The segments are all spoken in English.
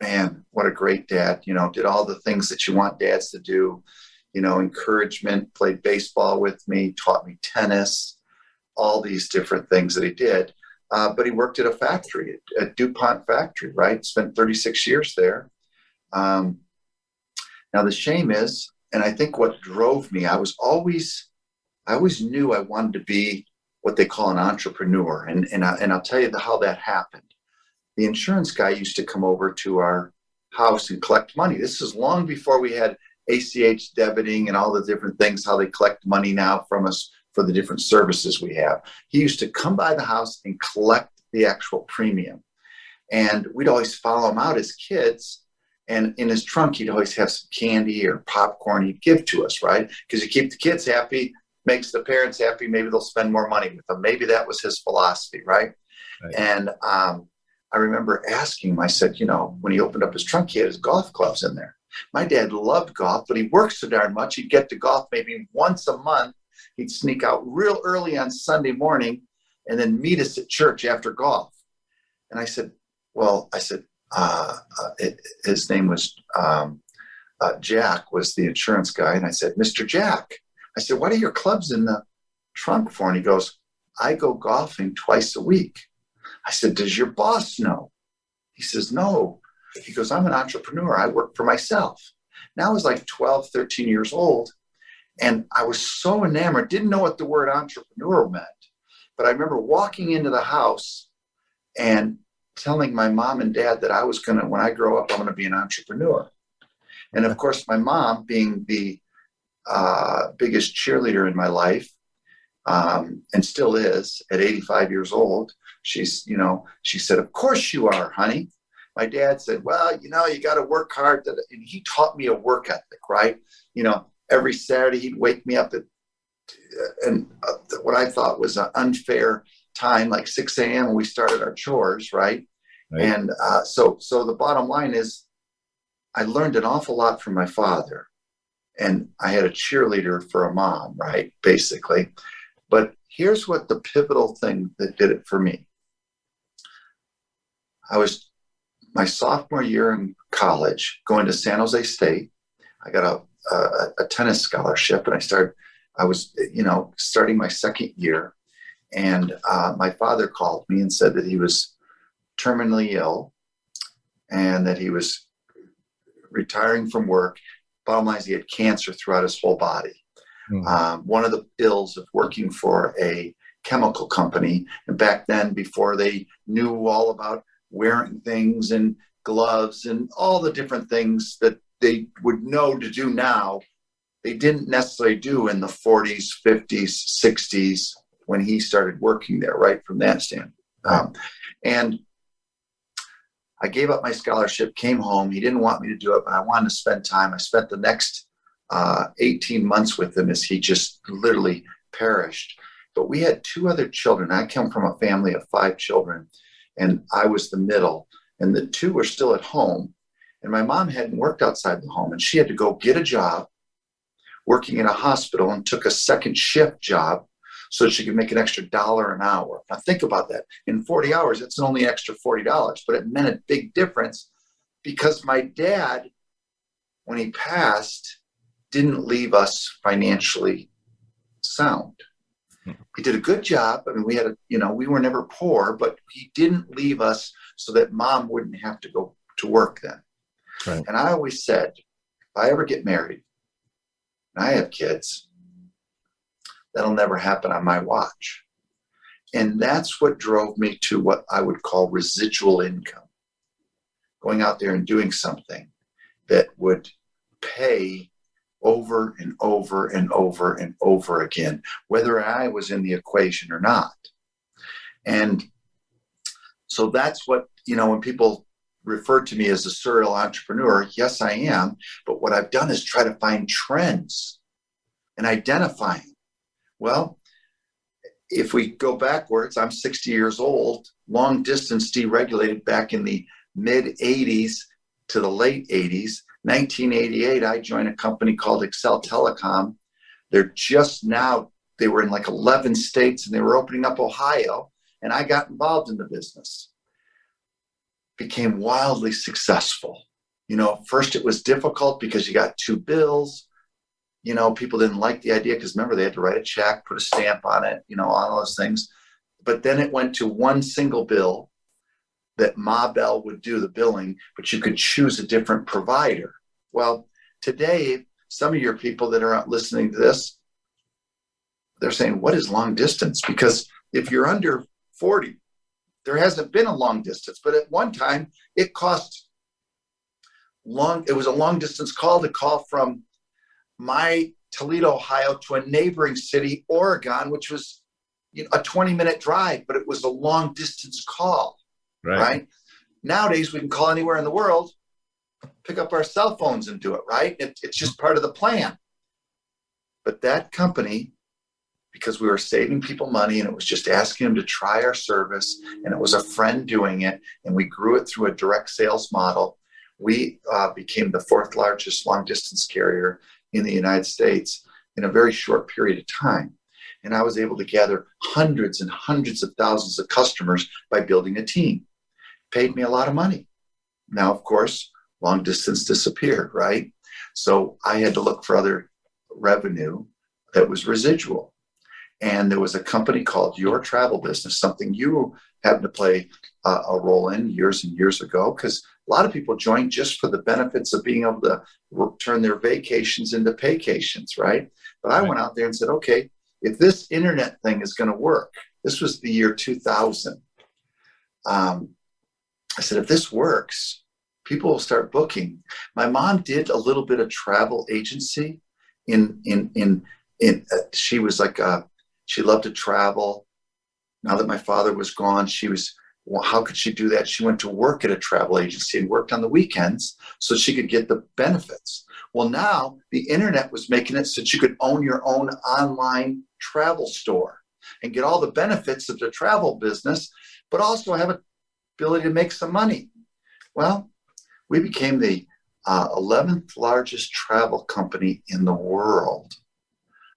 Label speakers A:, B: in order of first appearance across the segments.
A: man, what a great dad, did all the things that you want dads to do, encouragement, played baseball with me, taught me tennis, all these different things that he did. But he worked at a factory, a DuPont factory, right? Spent 36 years there. Now the shame is, and I think what drove me, I always knew I wanted to be what they call an entrepreneur. And I'll tell you how that happened. The insurance guy used to come over to our house and collect money. This is long before we had ACH debiting and all the different things, how they collect money now from us for the different services we have. He used to come by the house and collect the actual premium. And we'd always follow him out as kids. And in his trunk, he'd always have some candy or popcorn he'd give to us, right? Because you keep the kids happy, makes the parents happy. Maybe they'll spend more money with them. Maybe that was his philosophy, right? And I remember asking him, I said, when he opened up his trunk, he had his golf clubs in there. My dad loved golf, but he worked so darn much, he'd get to golf maybe once a month. He'd sneak out real early on Sunday morning and then meet us at church after golf. And I said, his name was Jack, was the insurance guy. And I said, Mr. Jack, I said, what are your clubs in the trunk for? And he goes, I go golfing twice a week. I said, does your boss know? He says, no. He goes, I'm an entrepreneur. I work for myself. Now I was like 12, 13 years old. And I was so enamored, didn't know what the word entrepreneur meant. But I remember walking into the house and telling my mom and dad that I was going to, when I grow up, I'm going to be an entrepreneur. And of course, my mom, being the biggest cheerleader in my life, and still is at 85 years old, she said, of course you are, honey. My dad said, well, you got to work hard. And he taught me a work ethic, right? Every Saturday he'd wake me up at what I thought was an unfair time, like 6 a.m. when we started our chores, right? And so the bottom line is I learned an awful lot from my father, and I had a cheerleader for a mom, right? Basically. But here's what the pivotal thing that did it for me. I was my sophomore year in college going to San Jose State. I got a tennis scholarship, and I was starting my second year. And my father called me and said that he was terminally ill and that he was retiring from work. Bottom line is he had cancer throughout his whole body. One of the ills of working for a chemical company, and back then, before they knew all about wearing things and gloves and all the different things that they would know to do now, they didn't necessarily do in the 40s, 50s, 60s when he started working there, right, from that standpoint. And I gave up my scholarship, came home. He didn't want me to do it, but I wanted to spend time. I spent the next 18 months with him as he just literally perished. But we had two other children. I come from a family of 5 children, and I was the middle, and the 2 were still at home. And my mom hadn't worked outside the home, and she had to go get a job working in a hospital, and took a second shift job so she could make an extra $1 an hour. Now think about that. In 40 hours, it's only an extra $40, but it meant a big difference because my dad, when he passed, didn't leave us financially sound. He did a good job. I mean, we had we were never poor, but he didn't leave us so that mom wouldn't have to go to work then.
B: Right.
A: And I always said, if I ever get married and I have kids, that'll never happen on my watch. And that's what drove me to what I would call residual income. Going out there and doing something that would pay over and over and over and over again, whether I was in the equation or not. And so that's what, when people refer to me as a serial entrepreneur, yes, I am. But what I've done is try to find trends and identify them. Well, if we go backwards, I'm 60 years old, long distance deregulated back in the mid 80s to the late 80s. 1988, I joined a company called Excel Telecom. They were in like 11 states, and they were opening up Ohio, and I got involved in the business. became wildly successful. First it was difficult because you got two bills. People didn't like the idea because remember, they had to write a check, put a stamp on it, all those things. But then it went to one single bill that Ma Bell would do the billing, but you could choose a different provider. Well, today, some of your people that are listening to this, they're saying, what is long distance? Because if you're under 40, there hasn't been a long distance, but at one time it was a long distance call to call from my Toledo, Ohio to a neighboring city, Oregon, which was a 20-minute drive, but it was a long distance call, right? Nowadays, we can call anywhere in the world, pick up our cell phones and do it, right? It's just part of the plan. But that company, because we were saving people money and it was just asking them to try our service, and it was a friend doing it, and we grew it through a direct sales model, we became the fourth largest long distance carrier in the United States in a very short period of time. And I was able to gather hundreds and hundreds of thousands of customers by building a team. Paid me a lot of money. Now, of course, long distance disappeared, right? So I had to look for other revenue that was residual. And there was a company called Your Travel Business, something you happened to play a role in years and years ago, because a lot of people joined just for the benefits of being able to turn their vacations into paycations, right? But I went out there and said, okay, if this internet thing is going to work, this was the year 2000. I said, if this works, people will start booking. My mom did a little bit of travel agency. She was like she loved to travel. Now that my father was gone, how could she do that? She went to work at a travel agency and worked on the weekends so she could get the benefits. Well, now the internet was making it so that you could own your own online travel store and get all the benefits of the travel business, but also have an ability to make some money. Well, we became the 11th largest travel company in the world,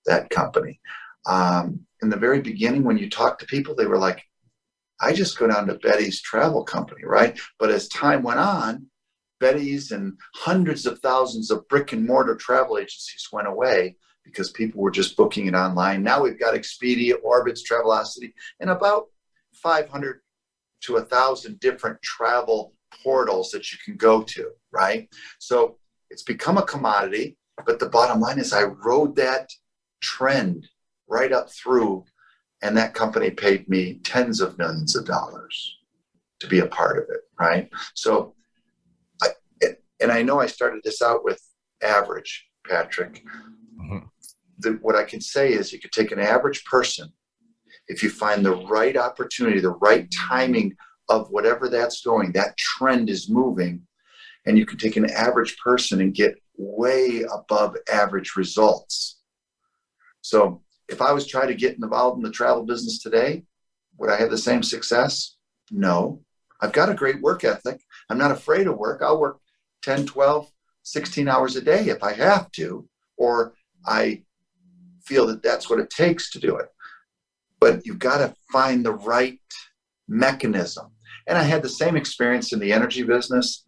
A: that company. In the very beginning, when you talk to people, they were like, I just go down to Betty's travel company, right? But as time went on, Betty's and hundreds of thousands of brick and mortar travel agencies went away because people were just booking it online. Now we've got Expedia, Orbitz, Travelocity, and about 500 to 1,000 different travel portals that you can go to, right? So it's become a commodity, but the bottom line is I rode that trend right up through, and that company paid me tens of millions of dollars to be a part of it, right? So, I know I started this out with average, Patrick. Mm-hmm. What I can say is you could take an average person, if you find the right opportunity, the right timing of whatever that's going, that trend is moving, and you can take an average person and get way above average results. So if I was trying to get involved in the travel business today, would I have the same success? No. I've got a great work ethic. I'm not afraid of work. I'll work 10, 12, 16 hours a day if I have to, or I feel that that's what it takes to do it. But you've got to find the right mechanism. And I had the same experience in the energy business.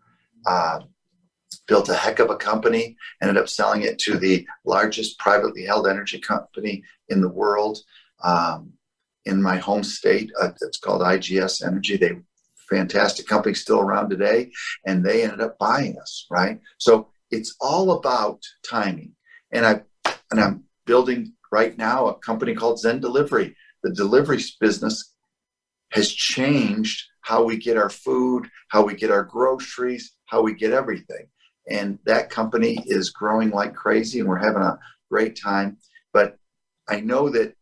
A: Built a heck of a company, ended up selling it to the largest privately held energy company in the world, in my home state. It's called IGS Energy. They fantastic company, still around today, and they ended up buying us, right? So it's all about timing. And I'm building right now a company called Zen Delivery. The delivery business has changed how we get our food, how we get our groceries, how we get everything. And that company is growing like crazy, and we're having a great time. But I know that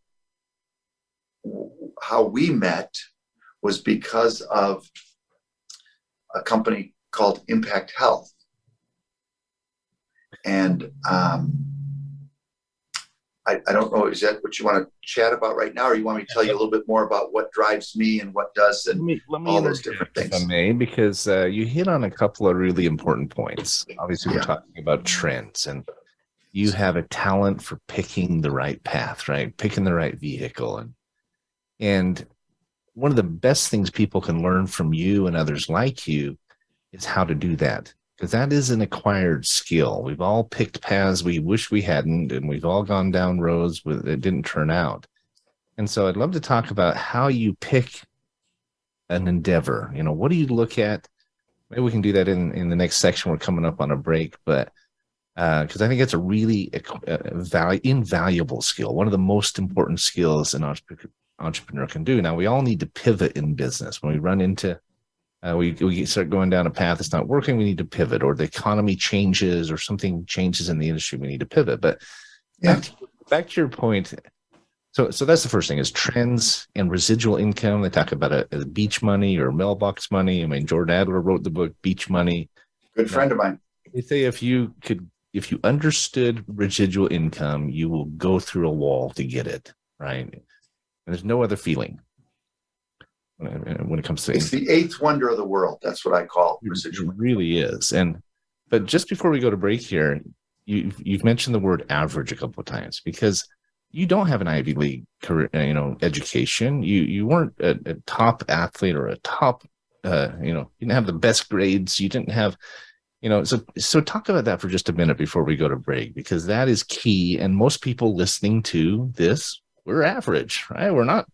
A: how we met was because of a company called Impact Health. And I don't know, is that what you want to chat about right now, or you want me to tell you a little bit more about what drives me and what does and let me all those different things?
B: If I may, because you hit on a couple of really important points. Obviously, we're talking about trends, and you have a talent for picking the right path, right? Picking the right vehicle. And one of the best things people can learn from you and others like you is how to do that. Because that is an acquired skill. We've all picked paths we wish we hadn't, and we've all gone down roads that didn't turn out. And so I'd love to talk about how you pick an endeavor. What do you look at? Maybe we can do that in the next section. We're coming up on a break, but because I think it's a really invaluable skill, one of the most important skills an entrepreneur can do. Now, we all need to pivot in business. When we run into we start going down a path that's not working, we need to pivot, or the economy changes or something changes in the industry, we need to pivot. But back to your point, so that's the first thing, is trends and residual income. They talk about a beach money or mailbox money. I mean, Jordan Adler wrote the book Beach Money.
A: Good friend of mine.
B: They say if you understood residual income, you will go through a wall to get it, right? And there's no other feeling when it comes to
A: it's the eighth wonder of the world. That's what I call residual.
B: It really is. But just before we go to break here, you've mentioned the word average a couple of times, because you don't have an Ivy League career, education. You weren't a top athlete or a top, you didn't have the best grades. You didn't have, so talk about that for just a minute before we go to break, because that is key. And most people listening to this, we're average, right? We're not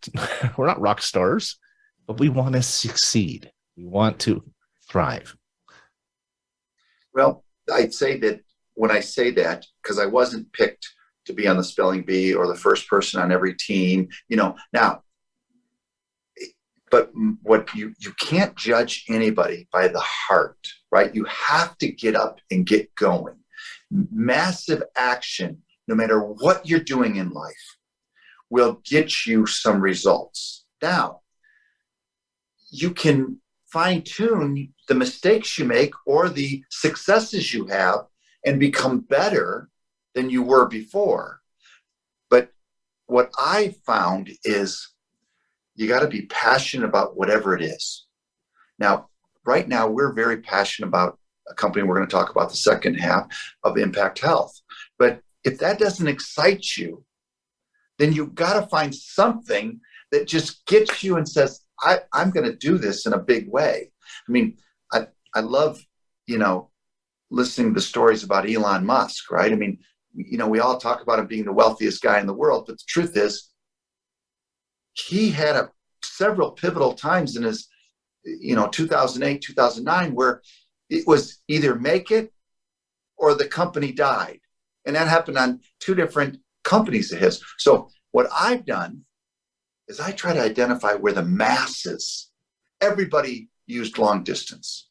B: rock stars, but we want to succeed. We want to thrive.
A: Well, I'd say that when I say that, because I wasn't picked to be on the spelling bee or the first person on every team, now, but what you can't judge anybody by the heart, right? You have to get up and get going. Massive action, no matter what you're doing in life, will get you some results. Now, you can fine-tune the mistakes you make or the successes you have and become better than you were before. But what I found is you got to be passionate about whatever it is. Now, right now, we're very passionate about a company we're going to talk about the second half of Impact Health. But if that doesn't excite you, then you've got to find something that just gets you and says, I'm going to do this in a big way. I mean, I love, listening to stories about Elon Musk, right? I mean, we all talk about him being the wealthiest guy in the world, but the truth is he had several pivotal times in his, 2008, 2009, where it was either make it or the company died. And that happened on two different companies of his. So what I've done is I try to identify where the masses, everybody used long distance.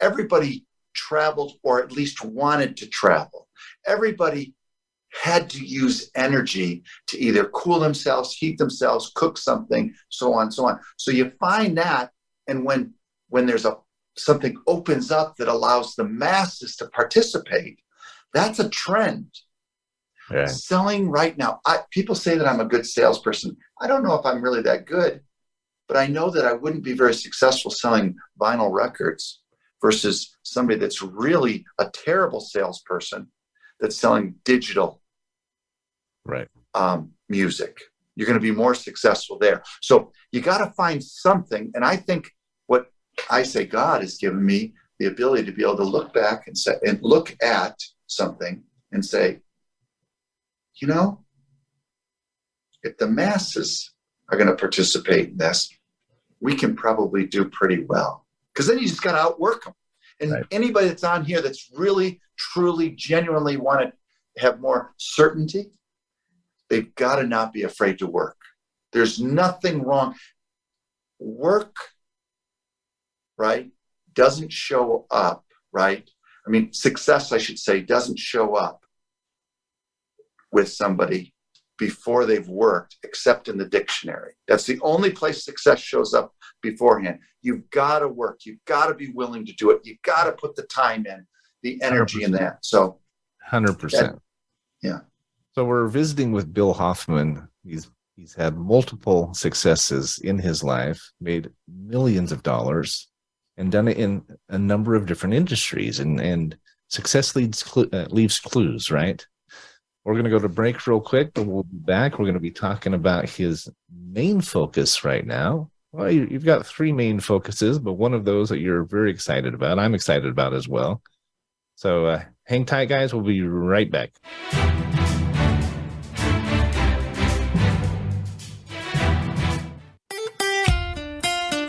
A: Everybody traveled, or at least wanted to travel. Everybody had to use energy to either cool themselves, heat themselves, cook something, so on, so on. So you find that, and when there's something opens up that allows the masses to participate, that's a trend.
B: Yeah.
A: Selling right now, people say that I'm a good salesperson. I don't know if I'm really that good, but I know that I wouldn't be very successful selling vinyl records versus somebody that's really a terrible salesperson that's selling digital music. You're going to be more successful there. So you got to find something. And I think what I say, God has given me the ability to be able to look back and look at something and say, if the masses are going to participate in this, we can probably do pretty well. Because then you just got to outwork them. And anybody that's on here that's really, truly, genuinely want to have more certainty, they've got to not be afraid to work. There's nothing wrong. Work, right, doesn't show up, right? I mean, success, I should say, doesn't show up with somebody before they've worked, except in the dictionary. That's the only place success shows up beforehand. You've got to work. You've got to be willing to do it. You've got to put the time in, the energy
B: 100%.
A: in that. So
B: 100%.
A: Yeah.
B: So we're visiting with Bill Hoffmann. He's had multiple successes in his life, made millions of dollars, and done it in a number of different industries. And success leaves clues, right? We're going to go to break real quick, but we'll be back. We're going to be talking about his main focus right now, Well, you've got three main focuses, but one of those that you're very excited about, I'm excited about as well. So hang tight, guys. We'll be right back.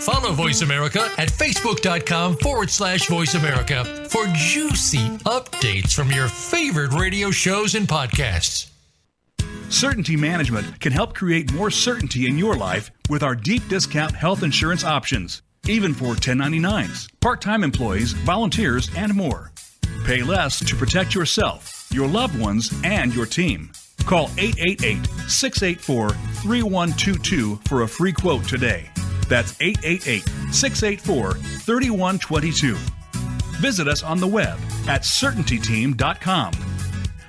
C: Follow Voice America at facebook.com/Voice America for juicy updates from your favorite radio shows and podcasts.
D: Certainty Management can help create more certainty in your life with our deep discount health insurance options, even for 1099s, part-time employees, volunteers, and more. Pay less to protect yourself, your loved ones, and your team. Call 888-684-3122 for a free quote today. That's 888-684-3122. Visit us on the web at CertaintyTeam.com.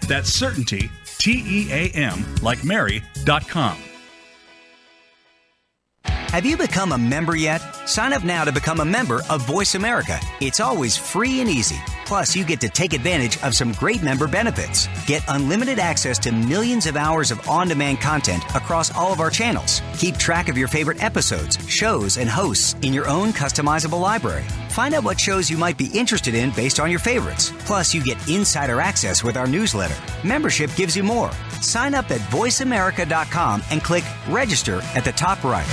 D: That's Certainty, TEAM, like Mary.com.
E: Have you become a member yet? Sign up now to become a member of Voice America. It's always free and easy. Plus, you get to take advantage of some great member benefits. Get unlimited access to millions of hours of on-demand content across all of our channels. Keep track of your favorite episodes, shows, and hosts in your own customizable library. Find out what shows you might be interested in based on your favorites. Plus, you get insider access with our newsletter. Membership gives you more. Sign up at voiceamerica.com and click register at the top right.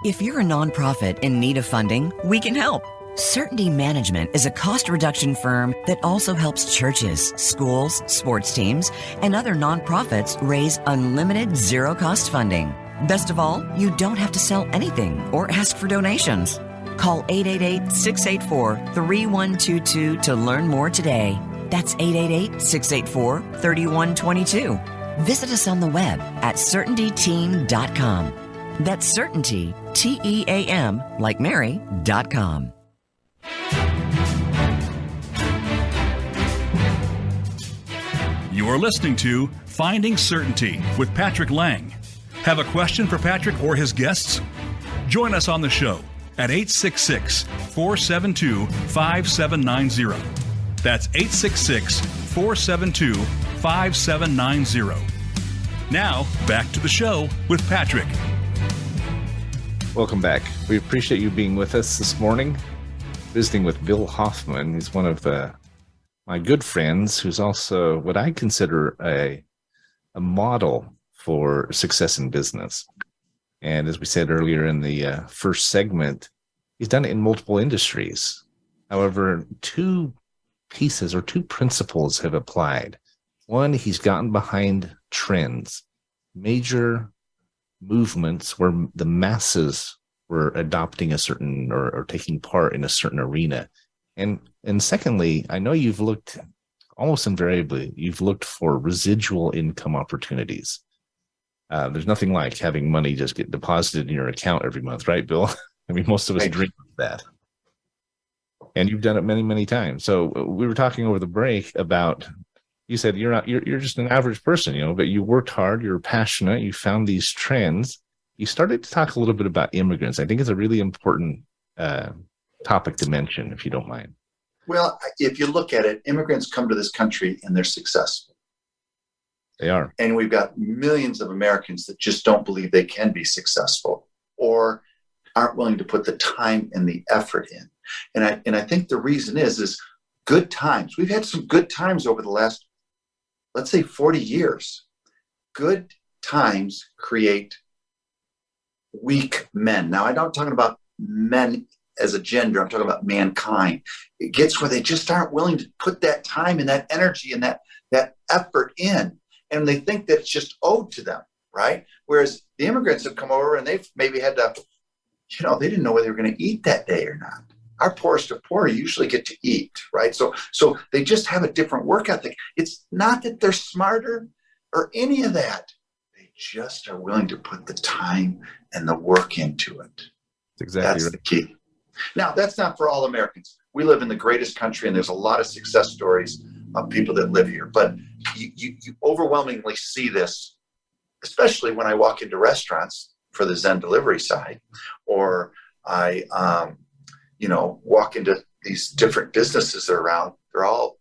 F: If you're a nonprofit in need of funding, we can help. Certainty Management is a cost reduction firm that also helps churches, schools, sports teams, and other nonprofits raise unlimited zero-cost funding. Best of all, you don't have to sell anything or ask for donations. Call 888-684-3122 to learn more today. That's 888-684-3122. Visit us on the web at CertaintyTeam.com. That's Certainty, TEAM, like Mary.com.
D: You are listening to Finding Certainty with Patrick Laing. Have a question for Patrick or his guests? Join us on the show at 866-472-5790. That's 866-472-5790. Now, back to the show with Patrick.
B: Welcome back. We appreciate you being with us this morning, visiting with Bill Hoffmann. He's one of my good friends who's also what I consider a model for success in business. And as we said earlier in the first segment, he's done it in multiple industries. However, two pieces or two principles have applied. One, he's gotten behind trends, major movements where the masses were adopting a certain or taking part in a certain arena. And secondly, I know you've looked almost invariably, you've looked for residual income opportunities. There's nothing like having money just get deposited in your account every month, right, Bill? I mean, most of us dream of that. And you've done it many, many times. So we were talking over the break about, you said you're just an average person, but you worked hard, you're passionate, you found these trends. You started to talk a little bit about immigrants. I think it's a really important topic to mention, if you don't mind.
A: Well, if you look at it, immigrants come to this country and they're successful.
B: They are.
A: And we've got millions of Americans that just don't believe they can be successful or aren't willing to put the time and the effort in. And I think the reason is good times. We've had some good times over the last, let's say, 40 years. Good times create weak men. Now, I'm not talking about men as a gender. I'm talking about mankind. It gets where they just aren't willing to put that time and that energy and that effort in. And they think that it's just owed to them, right? Whereas the immigrants have come over and they've maybe had to, they didn't know whether they were going to eat that day or not. Our poorest of poor usually get to eat, right? So they just have a different work ethic. It's not that they're smarter or any of that. They just are willing to put the time and the work into it.
B: That's
A: the key. Now, that's not for all Americans. We live in the greatest country, and there's a lot of success stories of people that live here. But you overwhelmingly see this, especially when I walk into restaurants for the Zen delivery side, or I walk into these different businesses that are around.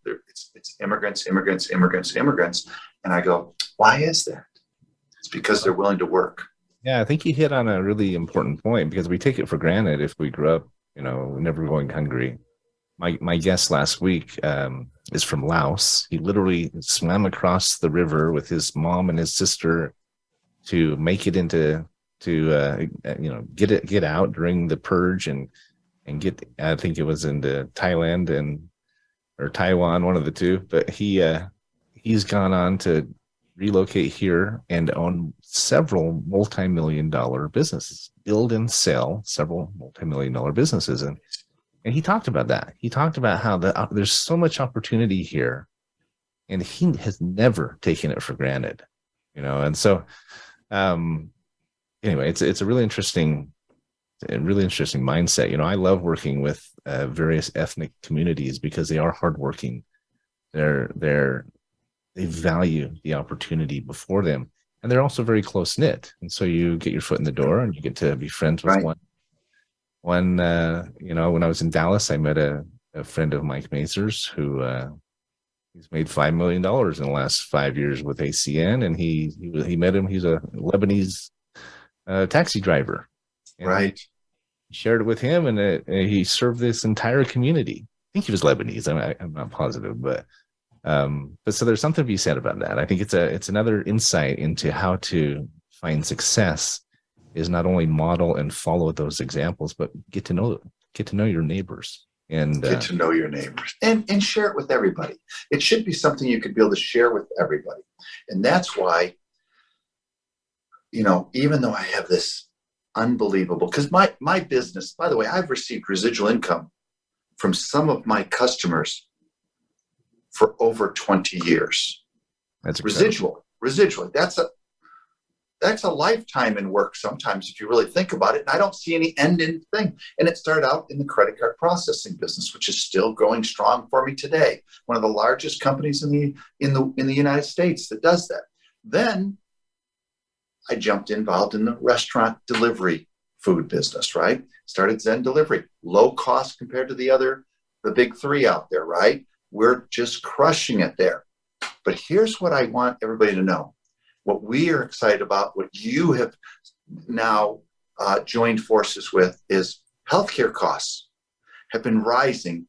A: It's immigrants. And I go, why is that? It's because they're willing to work.
B: Yeah, I think you hit on a really important point because we take it for granted if we grew up, never going hungry. My guest last week is from Laos. He literally swam across the river with his mom and his sister to make it get out during the purge and get. I think it was into Thailand or Taiwan, one of the two. But he's gone on to relocate here and own several multi-million-dollar businesses, build and sell several multi-million-dollar businesses. And he talked about that. He talked about how there's so much opportunity here, and he has never taken it for granted, And so, anyway, it's a really interesting mindset. I love working with various ethnic communities because they are hardworking. They value the opportunity before them, and they're also very close knit. And so you get your foot in the door, and you get to be friends with one. When I was in Dallas, I met a friend of Mike Mazur's who he's made $5 million in the last 5 years with ACN, and he met him. He's a Lebanese taxi driver, and
A: right?
B: He shared it with him, and he served this entire community. I think he was Lebanese. I'm not positive, but so there's something to be said about that. I think it's another insight into how to find success. Is not only model and follow those examples, but get to know your neighbors and
A: get to know your neighbors and share it with everybody. It should be something you could be able to share with everybody. And that's why, even though I have this unbelievable, because my business, by the way, I've received residual income from some of my customers for over 20 years.
B: That's
A: residual. That's a lifetime in work sometimes, if you really think about it. And I don't see any end in thing. And it started out in the credit card processing business, which is still going strong for me today. One of the largest companies in the United States that does that. Then I jumped involved in the restaurant delivery food business, right? Started Zen Delivery, low cost compared to the big three out there, right? We're just crushing it there. But here's what I want everybody to know. What we are excited about, what you have now joined forces with, is healthcare costs have been rising.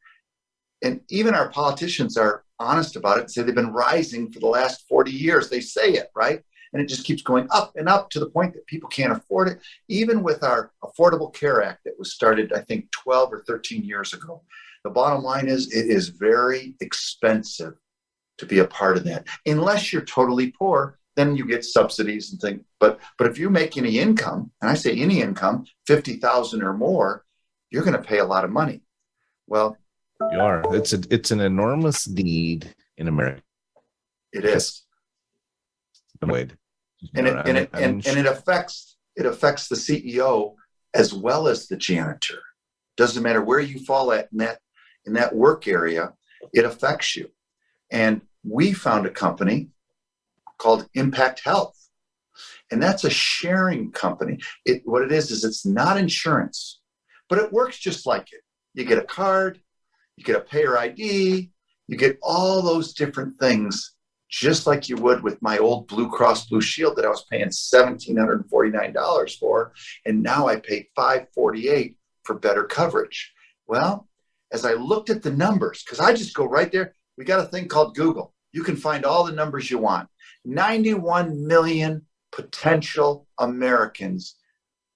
A: And even our politicians are honest about it and say they've been rising for the last 40 years. They say it, right? And it just keeps going up and up to the point that people can't afford it. Even with our Affordable Care Act that was started, I think, 12 or 13 years ago. The bottom line is it is very expensive to be a part of that. Unless you're totally poor, then you get subsidies and things. But if you make any income, and I say any income, 50,000 or more, you're going to pay a lot of money. Well,
B: you are. It's an enormous need in America.
A: It is. And it affects the CEO as well as the janitor. Doesn't matter where you fall at in that work area, it affects you. And we found a company called Impact Health. And that's a sharing company. What it is it's not insurance, but it works just like it. You get a card, you get a payer ID, you get all those different things, just like you would with my old Blue Cross Blue Shield that I was paying $1,749 for. And now I pay $548 for better coverage. Well, as I looked at the numbers, because I just go right there, we got a thing called Google. You can find all the numbers you want. 91 million potential Americans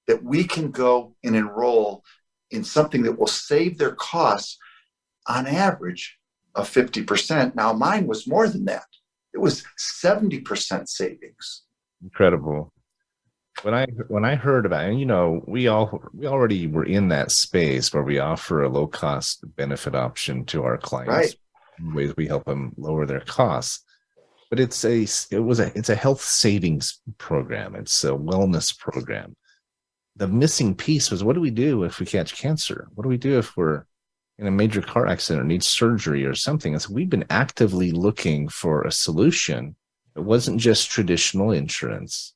A: that we can go and enroll in something that will save their costs on average of 50%. Now, mine was more than that. It was 70% savings.
B: Incredible. When I heard about it, we already were in that space where we offer a low cost benefit option to our clients.
A: Right.
B: In ways we help them lower their costs. But it's a health savings program. It's a wellness program. The missing piece was, what do we do if we catch cancer? What do we do if we're in a major car accident or need surgery or something? And so we've been actively looking for a solution. It wasn't just traditional insurance.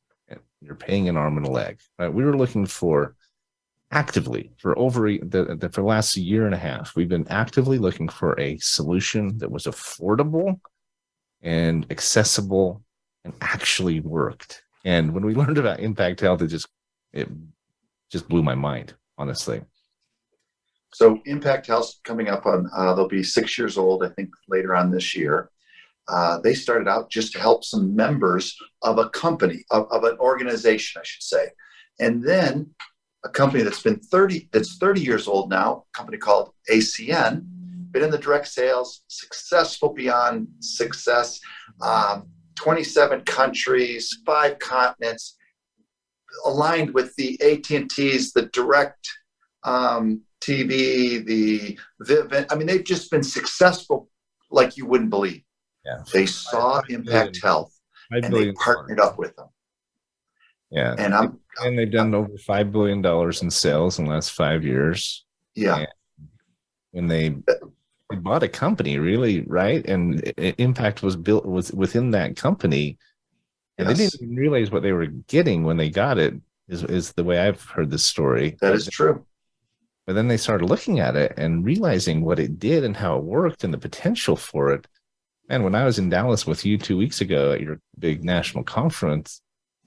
B: You're paying an arm and a leg. Right? We were looking for actively for the last year and a half. We've been actively looking for a solution that was affordable and accessible and actually worked. And when we learned about Impact Health, it just blew my mind, honestly.
A: So Impact Health coming up on, they'll be 6 years old, I think, later on this year. They started out just to help some members of a company, of an organization, I should say. And then a company that's 30 years old now, a company called ACN, been in the direct sales, successful beyond success, 27 countries, 5 continents, aligned with the AT&Ts, the direct TV, the Vivint. I mean, they've just been successful like you wouldn't believe.
B: Yeah.
A: They saw Impact Health and they partnered up with them.
B: Yeah. And they've done over $5 billion in sales in the last 5 years.
A: Yeah.
B: And when they bought a company, really, right? And Impact was built within that company. And they didn't even realize what they were getting when they got it, is the way I've heard this story.
A: That is true.
B: But then they started looking at it and realizing what it did and how it worked and the potential for it. And when I was in Dallas with you 2 weeks ago at your big national conference,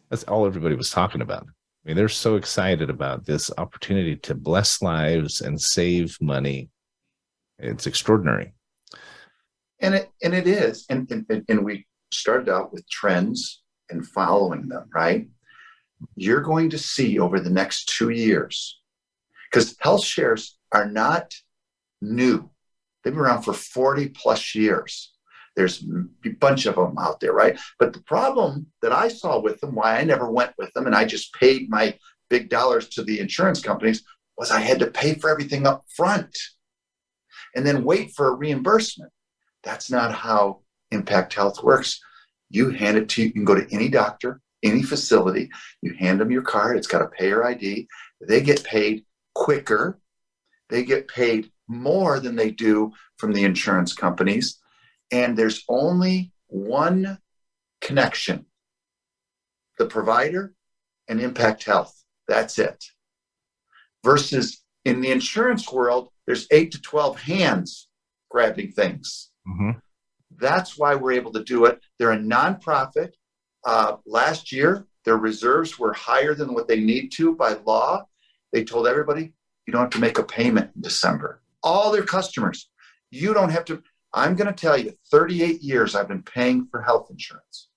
B: that's all everybody was talking about. I mean, they're so excited about this opportunity to bless lives and save money. It's extraordinary.
A: And it is. And we started out with trends and following them, right? You're going to see over the next 2 years, because health shares are not new. They've been around for 40 plus years. There's a bunch of them out there, right? But the problem that I saw with them, why I never went with them, and I just paid my big dollars to the insurance companies, was I had to pay for everything up front and then wait for a reimbursement. That's not how Impact Health works. You hand it to, you can go to any doctor, any facility, you hand them your card, it's got a payer ID, they get paid quicker, they get paid more than they do from the insurance companies. And there's only one connection, the provider and Impact Health. That's it. Versus in the insurance world, there's 8 to 12 hands grabbing things.
B: Mm-hmm.
A: That's why we're able to do it. They're a nonprofit. Last year, their reserves were higher than what they need to by law. They told everybody, you don't have to make a payment in December. All their customers, you don't have to. I'm going to tell you, 38 years I've been paying for health insurance.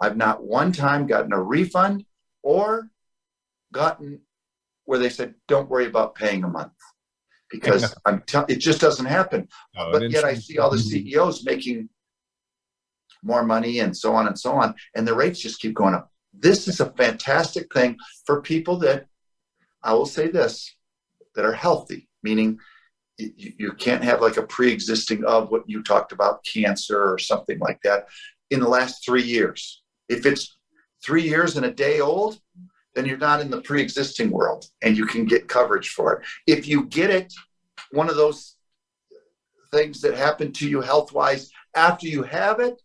A: I've not one time gotten a refund or gotten where they said, don't worry about paying a month. Because it just doesn't happen.
B: Oh,
A: but yet I see all the CEOs making more money and so on and so on. And the rates just keep going up. This is a fantastic thing for people that, I will say this, that are healthy, meaning you can't have like a pre-existing of what you talked about, cancer or something like that, in the last 3 years. If it's 3 years and a day old, then you're not in the pre-existing world and you can get coverage for it. If you get it, one of those things that happen to you health-wise after you have it,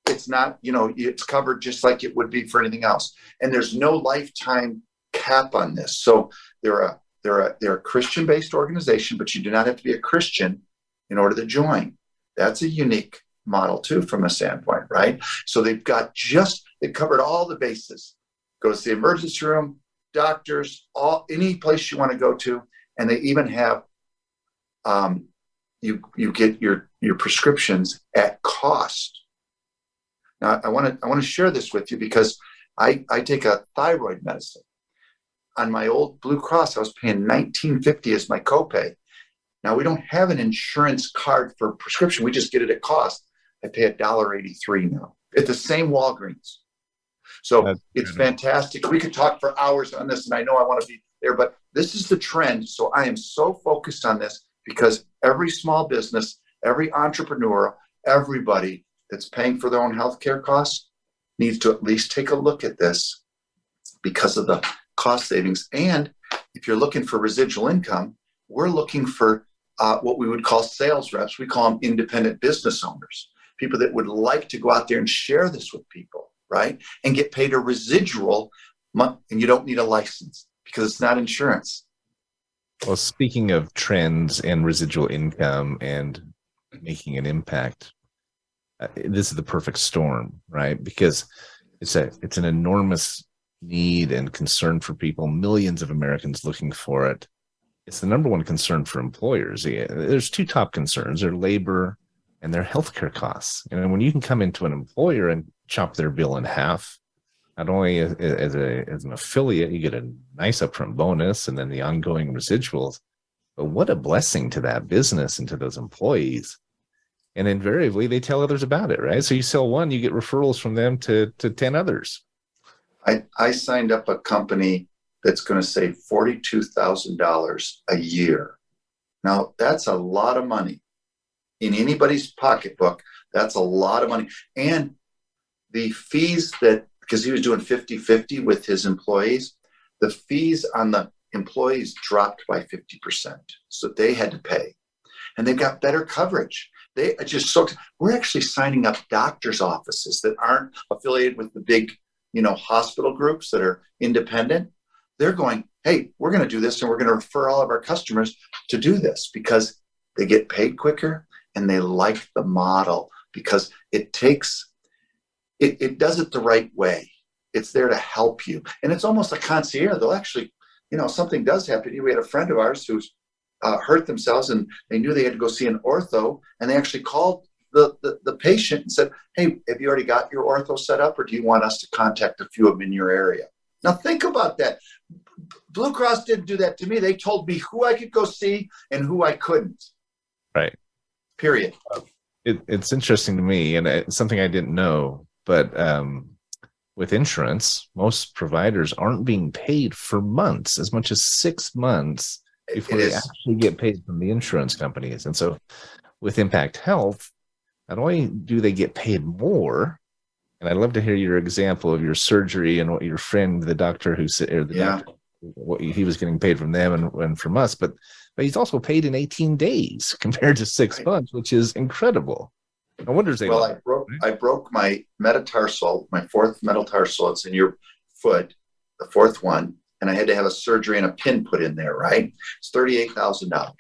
A: it's not, it's covered just like it would be for anything else. And there's no lifetime cap on this. So they're a Christian-based organization, but you do not have to be a Christian in order to join. That's a unique model too, from a standpoint, right? So they've covered all the bases. Go to the emergency room, doctors, any place you want to go to, and they even have you get your prescriptions at cost. Now, I want to share this with you because I take a thyroid medicine. On my old Blue Cross, I was paying $19.50 as my copay. Now, we don't have an insurance card for prescription. We just get it at cost. I pay $1.83 now at the same Walgreens. So it's fantastic. We could talk for hours on this, and I know I want to be there, but this is the trend. So I am so focused on this because every small business, every entrepreneur, everybody that's paying for their own healthcare costs needs to at least take a look at this because of the cost savings. And if you're looking for residual income, we're looking for what we would call sales reps. We call them independent business owners, people that would like to go out there and share this with people, right? And get paid a residual month, and you don't need a license because it's not insurance.
B: Well, speaking of trends and residual income and making an impact, this is the perfect storm, right? Because it's an enormous need and concern for people, millions of Americans looking for it. It's the number one concern for employers. There's two top concerns: their labor and their healthcare costs. And when you can come into an employer and chop their bill in half, not only as an affiliate, you get a nice upfront bonus and then the ongoing residuals, but what a blessing to that business and to those employees. And invariably, they tell others about it, right? So you sell one, you get referrals from them to 10 others.
A: I signed up a company that's going to save $42,000 a year. Now, that's a lot of money. In anybody's pocketbook, that's a lot of money. And the fees because he was doing 50-50 with his employees, the fees on the employees dropped by 50%. So they had to pay. And they've got better coverage. We're actually signing up doctors' offices that aren't affiliated with the big, hospital groups that are independent. They're going, hey, we're going to do this and we're going to refer all of our customers to do this because they get paid quicker and they like the model because it does it the right way. It's there to help you. And it's almost a concierge. They'll actually, something does happen to you. We had a friend of ours who's hurt themselves and they knew they had to go see an ortho, and they actually called the patient and said, hey, have you already got your ortho set up, or do you want us to contact a few of them in your area? Now think about that. Blue Cross didn't do that to me. They told me who I could go see and who I couldn't.
B: Right.
A: Period.
B: It's interesting to me, and it's something I didn't know, but with insurance, most providers aren't being paid for months, as much as 6 months before they actually get paid from the insurance companies. And so with Impact Health, not only do they get paid more, and I'd love to hear your example of your surgery and what your friend, the doctor who said, or the doctor, what he was getting paid from them and from us, but he's also paid in 18 days compared to 6 months, which is incredible. No wonder they.
A: Well, I broke my metatarsal, my fourth metatarsal. It's in your foot, the fourth one, and I had to have a surgery and a pin put in there. Right, it's $38,000.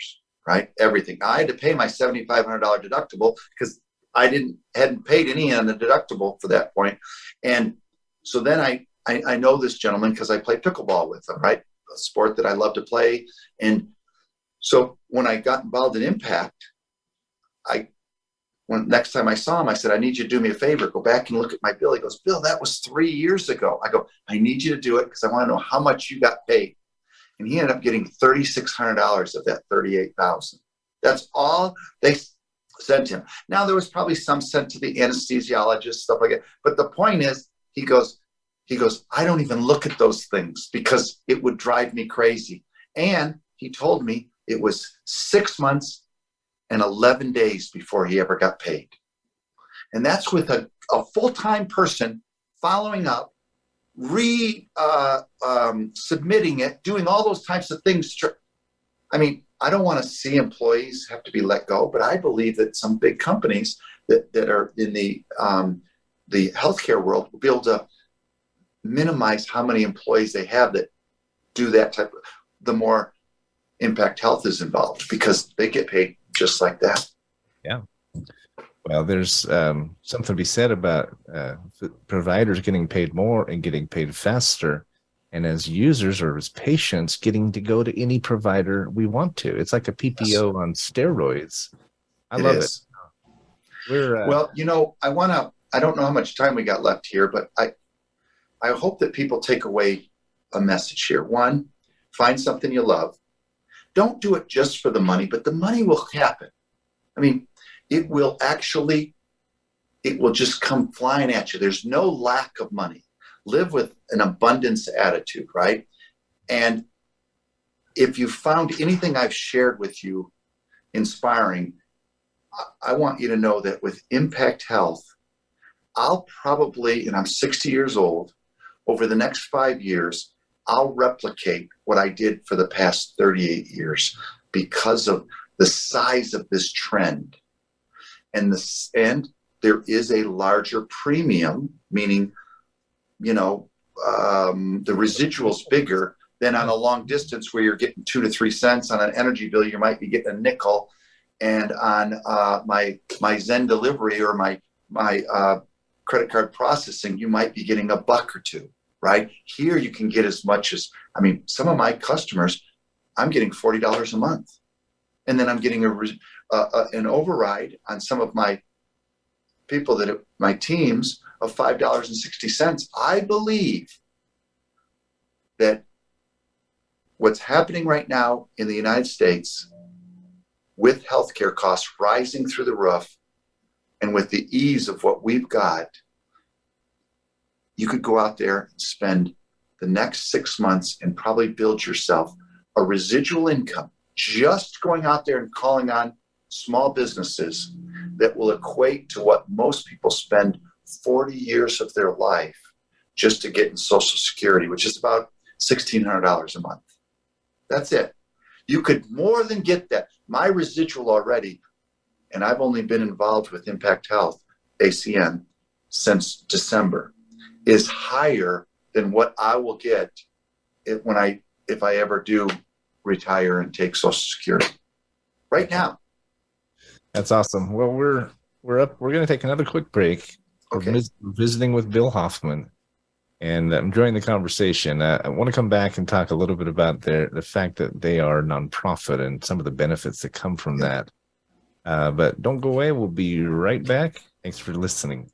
A: Right, everything. I had to pay my $7,500 deductible because I hadn't paid any on the deductible for that point. And so then I know this gentleman because I play pickleball with him, right? A sport that I love to play. And so when I got involved in Impact, next time I saw him, I said, I need you to do me a favor. Go back and look at my bill. He goes, Bill, that was 3 years ago. I go, I need you to do it because I want to know how much you got paid. And he ended up getting $3,600 of that $38,000. That's all they sent him. Now, there was probably some sent to the anesthesiologist, stuff like that. But the point is, he goes, I don't even look at those things because it would drive me crazy. And he told me it was 6 months and 11 days before he ever got paid. And that's with a full-time person following up, submitting it, doing all those types of things. I mean, I don't want to see employees have to be let go, but I believe that some big companies that are in the healthcare world will be able to minimize how many employees they have that do that type of, the more Impact Health is involved because they get paid just like that.
B: Yeah. Well, there's something to be said about providers getting paid more and getting paid faster. And as users or as patients getting to go to any provider we want to. It's like a PPO on steroids. I love it.
A: Well, I don't know how much time we got left here, but I hope that people take away a message here. One, find something you love. Don't do it just for the money, but the money will happen. I mean, it will just come flying at you. There's no lack of money. Live with an abundance attitude, right? And if you found anything I've shared with you inspiring, I want you to know that with Impact Health, I'll probably, and I'm 60 years old, over the next 5 years, I'll replicate what I did for the past 38 years because of the size of this trend. And there is a larger premium, meaning, the residual's bigger than on a long distance where you're getting 2 to 3 cents. On an energy bill, you might be getting a nickel. And on my Zen delivery or my credit card processing, you might be getting $1 or $2, right? Here you can get as much as, some of my customers, I'm getting $40 a month. And then I'm getting an override on some of my people my teams of $5.60. I believe that what's happening right now in the United States with healthcare costs rising through the roof and with the ease of what we've got, you could go out there and spend the next 6 months and probably build yourself a residual income, just going out there and calling on small businesses that will equate to what most people spend 40 years of their life just to get in Social Security, which is about $1,600 a month. That's it. You could more than get that. My residual already, and I've only been involved with Impact Health, ACN, since December, is higher than what I will get if I ever do retire and take Social Security right now.
B: That's awesome. Well, we're going to take another quick break.
A: Okay.
B: We're visiting with Bill Hoffmann, and I'm enjoying the conversation. I want to come back and talk a little bit about the fact that they are a nonprofit and some of the benefits that come from that. But don't go away. We'll be right back. Thanks for listening.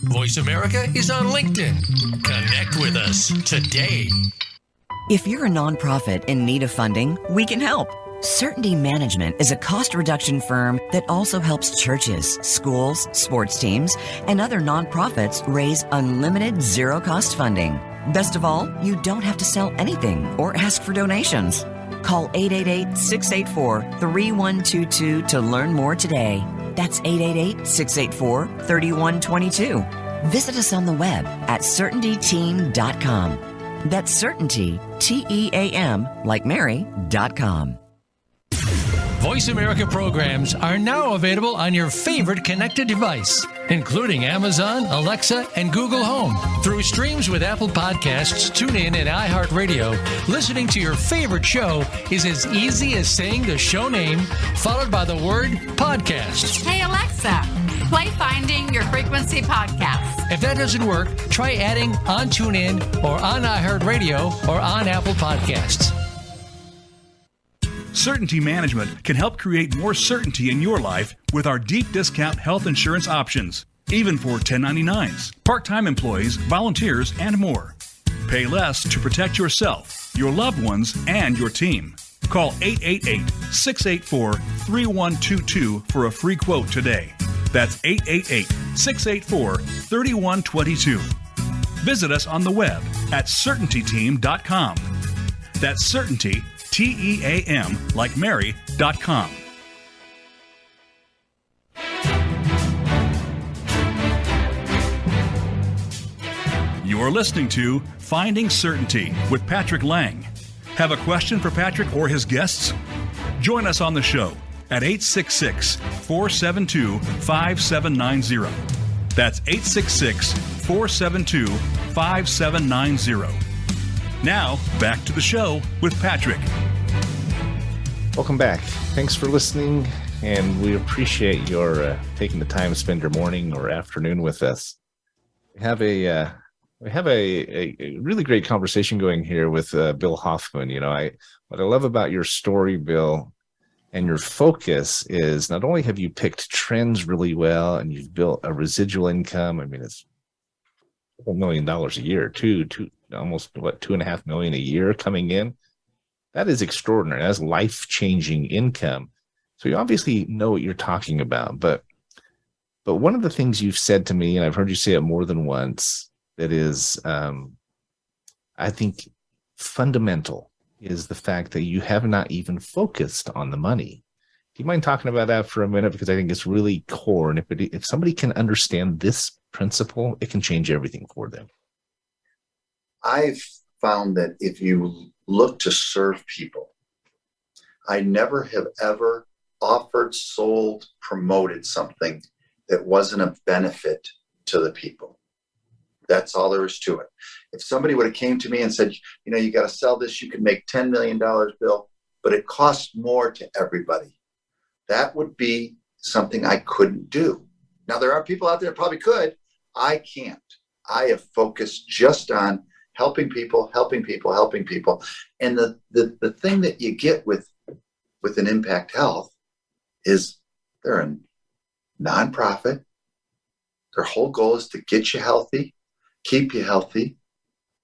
C: Voice America is on LinkedIn. Connect with us today.
F: If you're a nonprofit in need of funding, we can help. Certainty Management is a cost reduction firm that also helps churches, schools, sports teams, and other nonprofits raise unlimited zero-cost funding. Best of all, you don't have to sell anything or ask for donations. Call 888-684-3122 to learn more today. That's 888-684-3122. Visit us on the web at CertaintyTeam.com. That's Certainty, Team, like Mary.com.
C: Voice America programs are now available on your favorite connected device, including Amazon, Alexa, and Google Home. Through streams with Apple Podcasts, TuneIn, and iHeartRadio, listening to your favorite show is as easy as saying the show name followed by the word podcast.
G: Hey, Alexa, play Finding Your Frequency podcast.
C: If that doesn't work, try adding on TuneIn or on iHeartRadio or on Apple Podcasts.
D: Certainty Management can help create more certainty in your life with our deep discount health insurance options, even for 1099s, part-time employees, volunteers, and more. Pay less to protect yourself, your loved ones, and your team. Call 888-684-3122 for a free quote today. That's 888-684-3122. Visit us on the web at CertaintyTeam.com. That's Certainty, Team, like Mary.com. You're listening to Finding Certainty with Patrick Laing. Have a question for Patrick or his guests? Join us on the show at 866-472-5790. That's 866-472-5790. Now, back to the show with Patrick.
B: Welcome back. Thanks for listening, and we appreciate your taking the time to spend your morning or afternoon with us. We have a really great conversation going here with Bill Hoffmann. What I love about your story, Bill, and your focus is not only have you picked trends really well, and you've built a residual income. It's $1 million a year, almost $2.5 million a year coming in. That is extraordinary. That's life-changing income. So you obviously know what you're talking about. But one of the things you've said to me, and I've heard you say it more than once, that is, I think, fundamental, is the fact that you have not even focused on the money. Do you mind talking about that for a minute? Because I think it's really core. And if somebody can understand this principle, it can change everything for them.
A: I've found that if you look to serve people, I never have ever offered, sold, promoted something that wasn't a benefit to the people. That's all there is to it. If somebody would have came to me and said, you got to sell this, you could make $10 million, Bill, but it costs more to everybody. That would be something I couldn't do. Now, there are people out there that probably could. I can't. I have focused just on helping people. And the thing that you get with an Impact Health is they're a nonprofit. Their whole goal is to get you healthy, keep you healthy,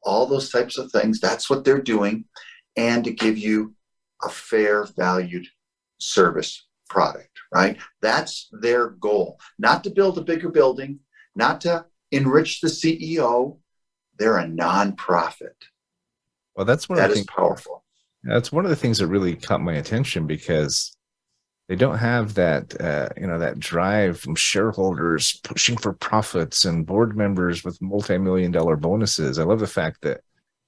A: all those types of things. That's what they're doing, and to give you a fair, valued service product, right? That's their goal. Not to build a bigger building, not to enrich the CEO. They're a nonprofit.
B: Well, that's one
A: that
B: of the
A: is
B: things,
A: powerful.
B: That's one of the things that really caught my attention, because they don't have that, that drive from shareholders pushing for profits and board members with multi-million-dollar bonuses. I love the fact that,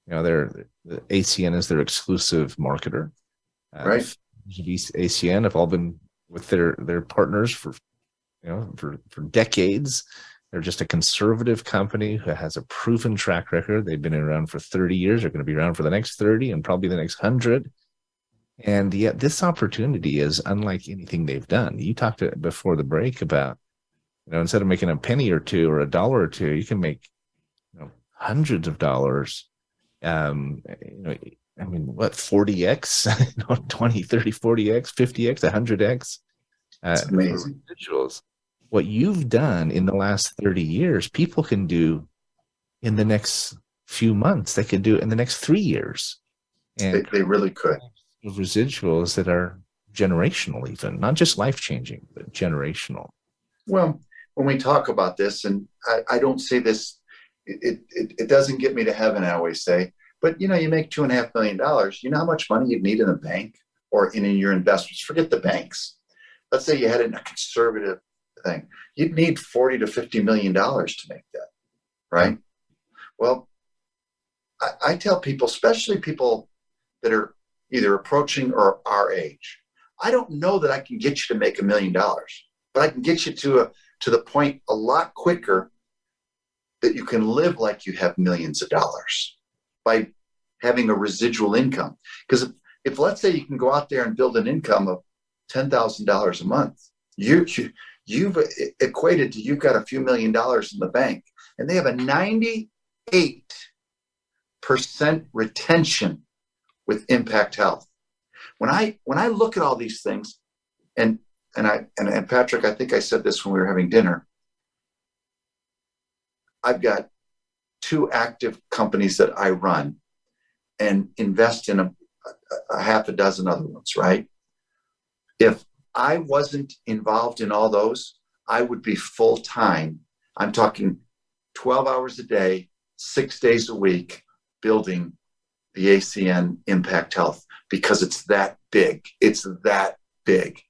B: the ACN is their exclusive marketer.
A: Right.
B: ACN have all been with their partners for decades. They're just a conservative company who has a proven track record. They've been around for 30 years. They're going to be around for the next 30 and probably the next 100. And yet this opportunity is unlike anything they've done. You talked before the break about, instead of making a penny or two or a dollar or two, you can make, hundreds of dollars. 40x, 20, 30, 40x, 50x, 100x.
A: It's amazing.
B: Residuals. What you've done in the last 30 years, people can do in the next few months. They could do it in the next 3 years. And
A: they really could.
B: Residuals that are generational, even not just life-changing, but generational.
A: Well, when we talk about this, and I don't say this, it doesn't get me to heaven, I always say, but you make $2.5 million. You know how much money you'd need in the bank or in your investments? Forget the banks. Let's say you had it in a conservative thing. You'd need $40 to $50 million to make that, right? Well, I tell people, especially people that are either approaching or our age, I don't know that I can get you to make $1 million, but I can get you to the point a lot quicker that you can live like you have millions of dollars by having a residual income. Because if let's say you can go out there and build an income of $10,000 a month, you've equated to you've got a few $1 million in the bank, and they have a 98% retention with Impact Health. When I look at all these things, and Patrick, I think I said this when we were having dinner, I've got 2 active companies that I run and invest in a half a dozen other ones, right? If I wasn't involved in all those, I would be full-time. I'm talking 12 hours a day, 6 days a week, building the ACN Impact Health, because it's that big. It's that big.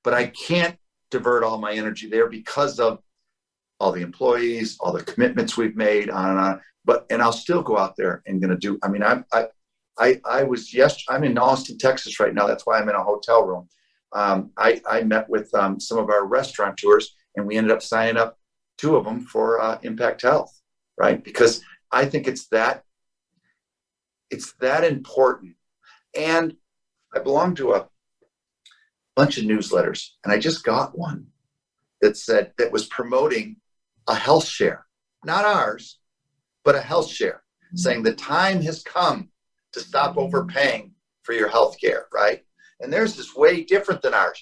A: But I can't divert all my energy there because of all the employees, all the commitments we've made, on and on. And I'll still go out there and going to do. I mean, I'm in Austin, Texas right now. That's why I'm in a hotel room. I met with some of our restaurateurs, and we ended up signing up 2 of them for Impact Health, right? Because I think it's that important. And I belong to a bunch of newsletters, and I just got one that was promoting a health share, not ours, but a health share, saying the time has come to stop overpaying for your health care, right? And theirs is way different than ours.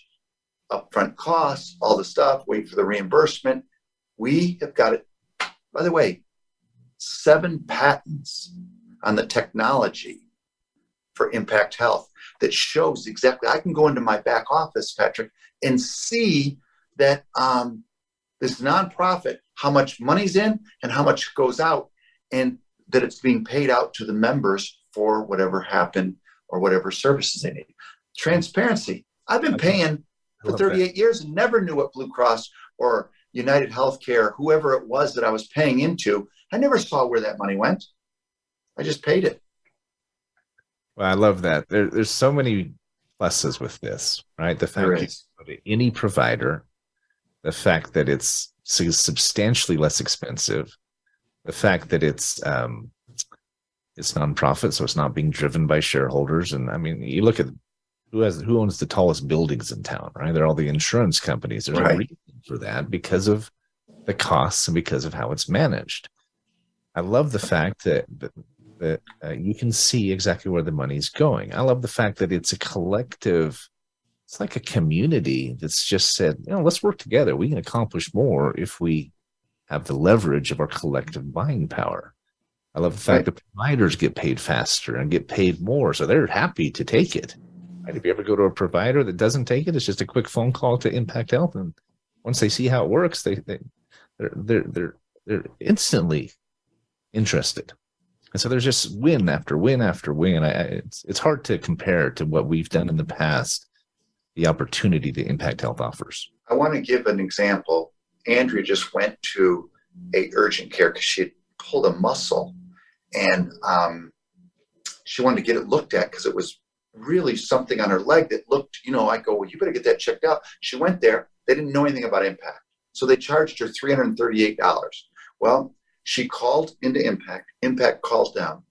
A: Upfront costs, all the stuff, wait for the reimbursement. We have got it. By the way, 7 patents on the technology for Impact Health that shows exactly. I can go into my back office, Patrick, and see that this nonprofit, how much money's in and how much goes out, and that it's being paid out to the members for whatever happened or whatever services they need. Transparency. I've been paying for 38 years and never knew what Blue Cross or United Healthcare, whoever it was that I was paying into, I never saw where that money went. I just paid it.
B: Well, I love that. There's so many pluses with this, right? The fact that you go to any provider, the fact that it's substantially less expensive, the fact that it's nonprofit, so it's not being driven by shareholders. And I mean, you look at who owns the tallest buildings in town, right? They're all the insurance companies. There's a reason for that because of the costs and because of how it's managed. I love the fact that you can see exactly where the money's going. I love the fact that it's a collective. It's like a community that's just said, let's work together. We can accomplish more if we have the leverage of our collective buying power. I love the fact that providers get paid faster and get paid more, so they're happy to take it. Right? If you ever go to a provider that doesn't take it, it's just a quick phone call to Impact Health, and once they see how it works, they're instantly interested. And so there's just win after win after win. It's hard to compare to what we've done in the past, the opportunity that Impact Health offers.
A: I want to give an example. Andrea just went to a urgent care because she had pulled a muscle, and she wanted to get it looked at because it was really something on her leg that looked, I go, well, you better get that checked out. She went there. They didn't know anything about Impact. So they charged her $338. Well, she called into Impact. Impact calls down.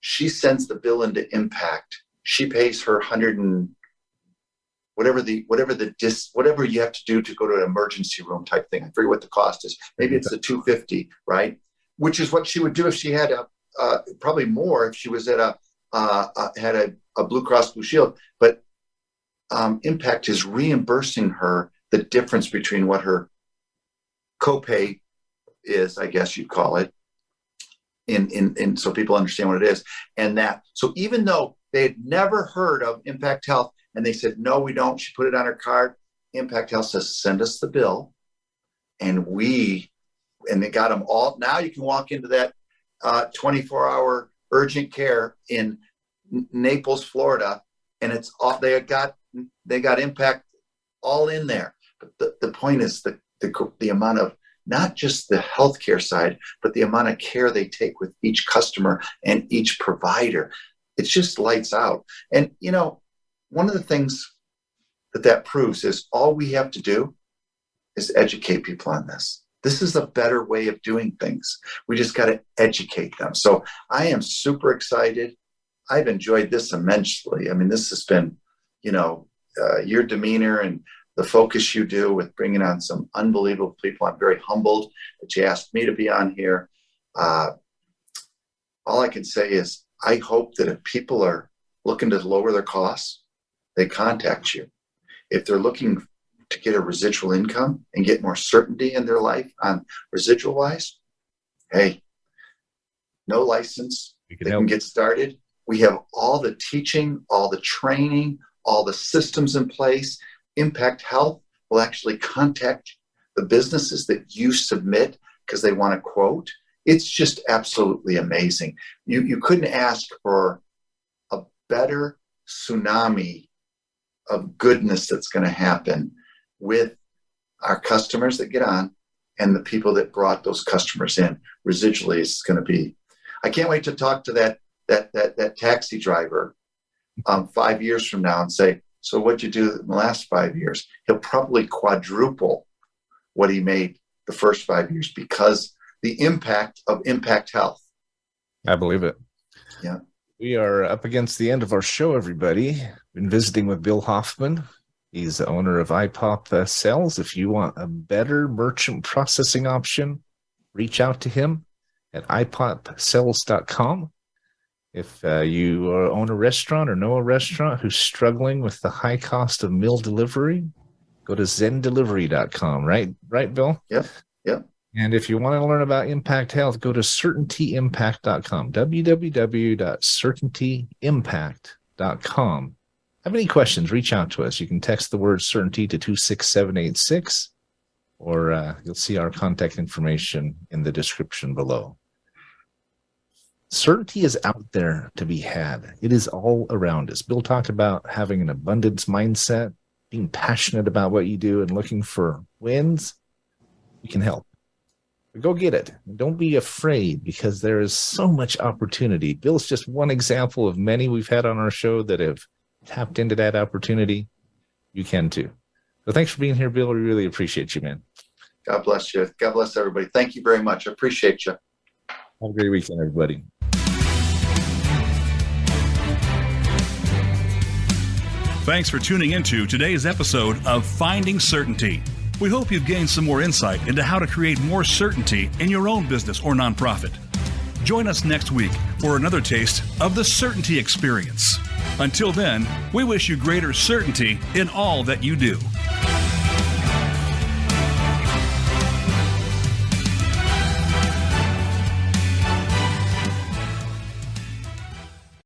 A: She sends the bill into Impact. She pays her whatever you have to do to go to an emergency room type thing. I forget what the cost is. Maybe it's the $250, right? Which is what she would do if she had probably more if she was at had a Blue Cross Blue Shield. But Impact is reimbursing her the difference between what her copay is, I guess you'd call it, in so people understand what it is. And that, so even though they had never heard of Impact Health and they said, no, we don't, she put it on her card, Impact Health says, send us the bill. And they got them all. Now you can walk into that 24-hour urgent care in Naples, Florida, and it's all, they got Impact all in there. But the point is the amount of, not just the healthcare side, but the amount of care they take with each customer and each provider. It's just lights out. And, one of the things that proves is all we have to do is educate people on this. This is a better way of doing things. We just got to educate them. So I am super excited. I've enjoyed this immensely. I mean, this has been, your demeanor and the focus you do with bringing on some unbelievable people. I'm very humbled that you asked me to be on here. All I can say is I hope that if people are looking to lower their costs, they contact you. If they're looking to get a residual income and get more certainty in their life on residual wise, hey, no license, they can get started. We have all the teaching, all the training, all the systems in place. Impact Health will actually contact the businesses that you submit because they want to quote. It's just absolutely amazing. You couldn't ask for a better tsunami of goodness that's going to happen with our customers that get on and the people that brought those customers in. Residually is going to be, I can't wait to talk to that taxi driver 5 years from now and say, so what'd you do in the last 5 years? He'll probably quadruple what he made the first 5 years because the impact of Impact Health.
B: I believe it.
A: Yeah.
B: We are up against the end of our show, everybody. Been visiting with Bill Hoffmann. He's the owner of iPop Cells. If you want a better merchant processing option, reach out to him at ipopcells.com. If you own a restaurant or know a restaurant who's struggling with the high cost of meal delivery, go to zendelivery.com, right, Bill?
A: Yep.
B: And if you want to learn about Impact Health, go to certaintyimpact.com, www.certaintyimpact.com. Have any questions, reach out to us. You can text the word certainty to 26786, or you'll see our contact information in the description below. Certainty is out there to be had. It is all around us. Bill talked about having an abundance mindset, being passionate about what you do and looking for wins. We can help. But go get it. Don't be afraid because there is so much opportunity. Bill's just one example of many we've had on our show that have tapped into that opportunity. You can too. So thanks for being here, Bill. We really appreciate you, man.
A: God bless you. God bless everybody. Thank you very much. I appreciate you.
B: Have a great weekend, everybody.
D: Thanks for tuning into today's episode of Finding Certainty. We hope you've gained some more insight into how to create more certainty in your own business or nonprofit. Join us next week for another taste of the certainty experience. Until then, we wish you greater certainty in all that you do.